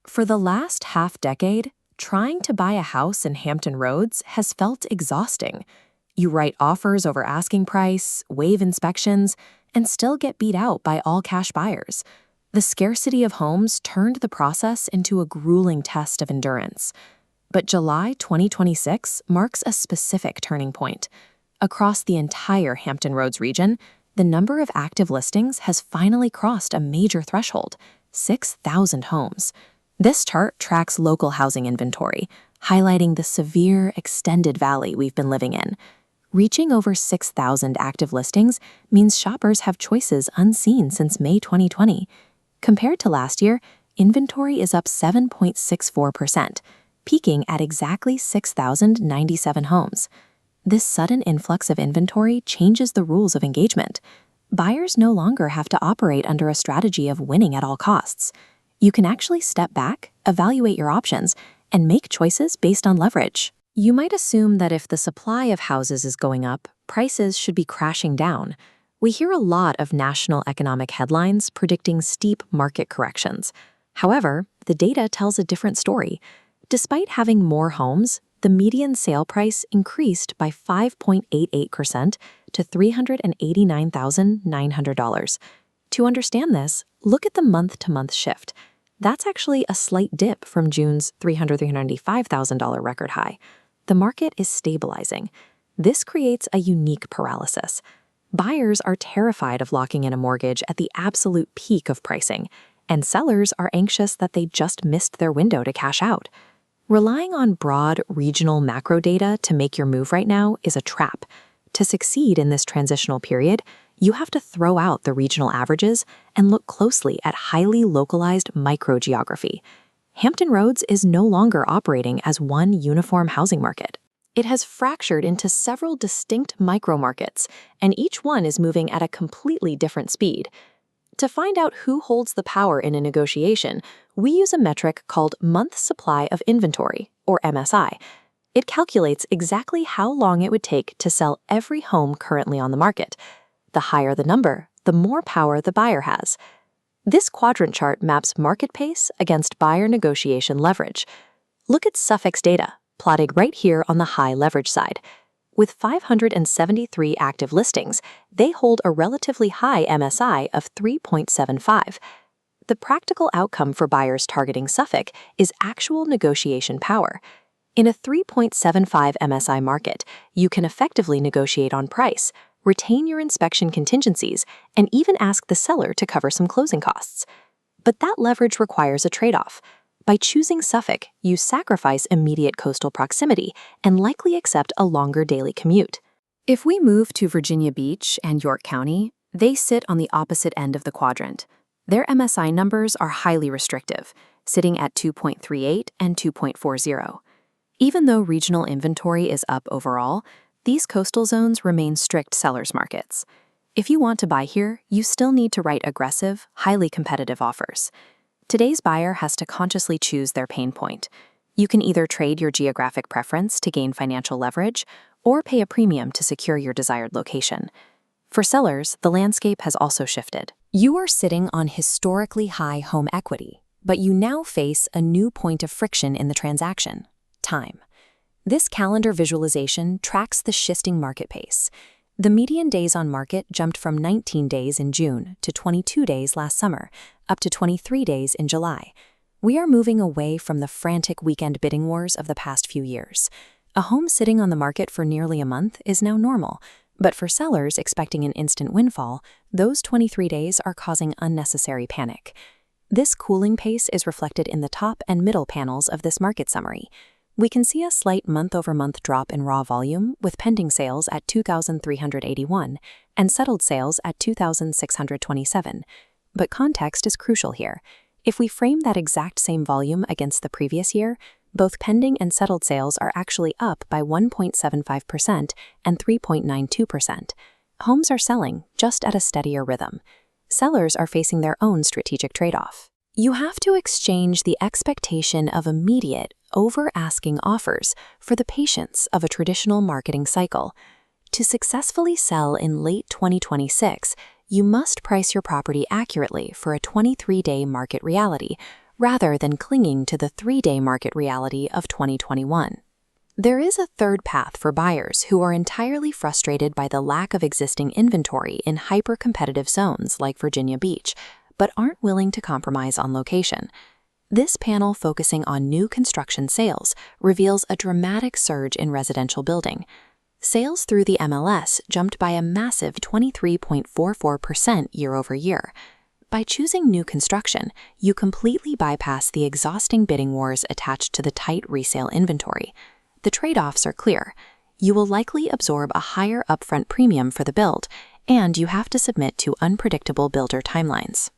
For the last half-decade, trying to buy a house in Hampton Roads has felt exhausting. You write offers over asking price, waive inspections, and still get beat out by all-cash buyers. The scarcity of homes turned the process into a grueling test of endurance. But July 2026 marks a specific turning point. Across the entire Hampton Roads region, the number of active listings has finally crossed a major threshold: 6,000 homes. This chart tracks local housing inventory, highlighting the severe, extended valley we've been living in. Reaching over 6,000 active listings means shoppers have choices unseen since May 2020. Compared to last year, inventory is up 7.64%, peaking at exactly 6,097 homes. This sudden influx of inventory changes the rules of engagement. Buyers no longer have to operate under a strategy of winning at all costs. You can actually step back, evaluate your options, and make choices based on leverage. You might assume that if the supply of houses is going up, prices should be crashing down. We hear a lot of national economic headlines predicting steep market corrections. However, the data tells a different story. Despite having more homes, the median sale price increased by 5.88% to $389,900. To understand this, look at the month-to-month shift. That's actually a slight dip from June's $395,000 record high. The market is stabilizing. This creates a unique paralysis. Buyers are terrified of locking in a mortgage at the absolute peak of pricing, and sellers are anxious that they just missed their window to cash out. Relying on broad, regional macro data to make your move right now is a trap. To succeed in this transitional period, you have to throw out the regional averages and look closely at highly localized microgeography. Hampton Roads is no longer operating as one uniform housing market. It has fractured into several distinct micro-markets, and each one is moving at a completely different speed. To find out who holds the power in a negotiation, we use a metric called Month Supply of Inventory, or MSI. It calculates exactly how long it would take to sell every home currently on the market. The higher the number, the more power the buyer has. This quadrant chart maps market pace against buyer negotiation leverage. Look at Suffolk's data, plotted right here on the high leverage side. With 573 active listings, they hold a relatively high MSI of 3.75. The practical outcome for buyers targeting Suffolk is actual negotiation power. In a 3.75 MSI market, you can effectively negotiate on price, retain your inspection contingencies, and even ask the seller to cover some closing costs. But that leverage requires a trade-off. By choosing Suffolk, you sacrifice immediate coastal proximity and likely accept a longer daily commute. If we move to Virginia Beach and York County, they sit on the opposite end of the quadrant. Their MSI numbers are highly restrictive, sitting at 2.38 and 2.40. Even though regional inventory is up overall, these coastal zones remain strict sellers' markets. If you want to buy here, you still need to write aggressive, highly competitive offers. Today's buyer has to consciously choose their pain point. You can either trade your geographic preference to gain financial leverage or pay a premium to secure your desired location. For sellers, the landscape has also shifted. You are sitting on historically high home equity, but you now face a new point of friction in the transaction: time. This calendar visualization tracks the shifting market pace. The median days on market jumped from 19 days in June to 22 days last summer, up to 23 days in July. We are moving away from the frantic weekend bidding wars of the past few years. A home sitting on the market for nearly a month is now normal, but for sellers expecting an instant windfall, those 23 days are causing unnecessary panic. This cooling pace is reflected in the top and middle panels of this market summary. We can see a slight month-over-month drop in raw volume, with pending sales at 2,381 and settled sales at 2,627. But context is crucial here. If we frame that exact same volume against the previous year, both pending and settled sales are actually up by 1.75% and 3.92%. Homes are selling, just at a steadier rhythm. Sellers are facing their own strategic trade-off. You have to exchange the expectation of immediate, over-asking offers for the patience of a traditional marketing cycle. To successfully sell in late 2026, you must price your property accurately for a 23-day market reality, rather than clinging to the 3-day market reality of 2021. There is a third path for buyers who are entirely frustrated by the lack of existing inventory in hyper-competitive zones like Virginia Beach, but aren't willing to compromise on location. This panel, focusing on new construction sales, reveals a dramatic surge in residential building. Sales through the MLS jumped by a massive 23.44% year-over-year. By choosing new construction, you completely bypass the exhausting bidding wars attached to the tight resale inventory. The trade-offs are clear. You will likely absorb a higher upfront premium for the build, and you have to submit to unpredictable builder timelines.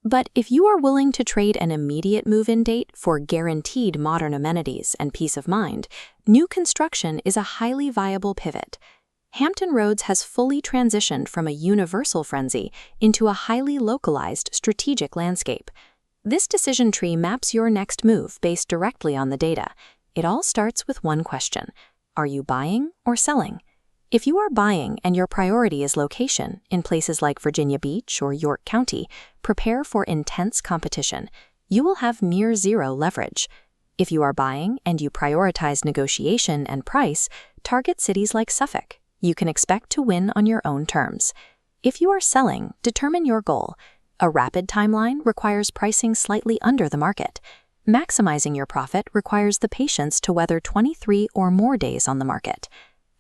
But if you are willing to trade an immediate move-in date for guaranteed modern amenities and peace of mind, new construction is a highly viable pivot. Hampton Roads has fully transitioned from a universal frenzy into a highly localized strategic landscape. This decision tree maps your next move based directly on the data. It all starts with one question: are you buying or selling? If you are buying and your priority is location in places like Virginia Beach or York County, prepare for intense competition. You will have near zero leverage. If you are buying and you prioritize negotiation and price, target cities like Suffolk. You can expect to win on your own terms. If you are selling, determine your goal. A rapid timeline requires pricing slightly under the market. Maximizing your profit requires the patience to weather 23 or more days on the market.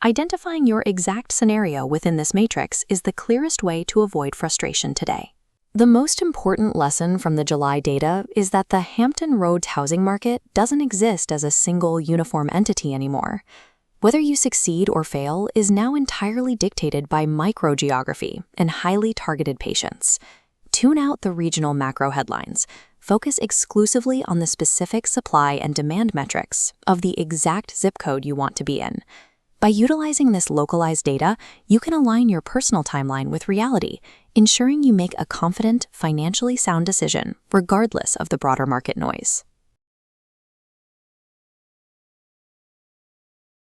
Identifying your exact scenario within this matrix is the clearest way to avoid frustration today. The most important lesson from the July data is that the Hampton Roads housing market doesn't exist as a single uniform entity anymore. Whether you succeed or fail is now entirely dictated by microgeography and highly targeted patience. Tune out the regional macro headlines. Focus exclusively on the specific supply and demand metrics of the exact zip code you want to be in. By utilizing this localized data, you can align your personal timeline with reality, ensuring you make a confident, financially sound decision regardless of the broader market noise.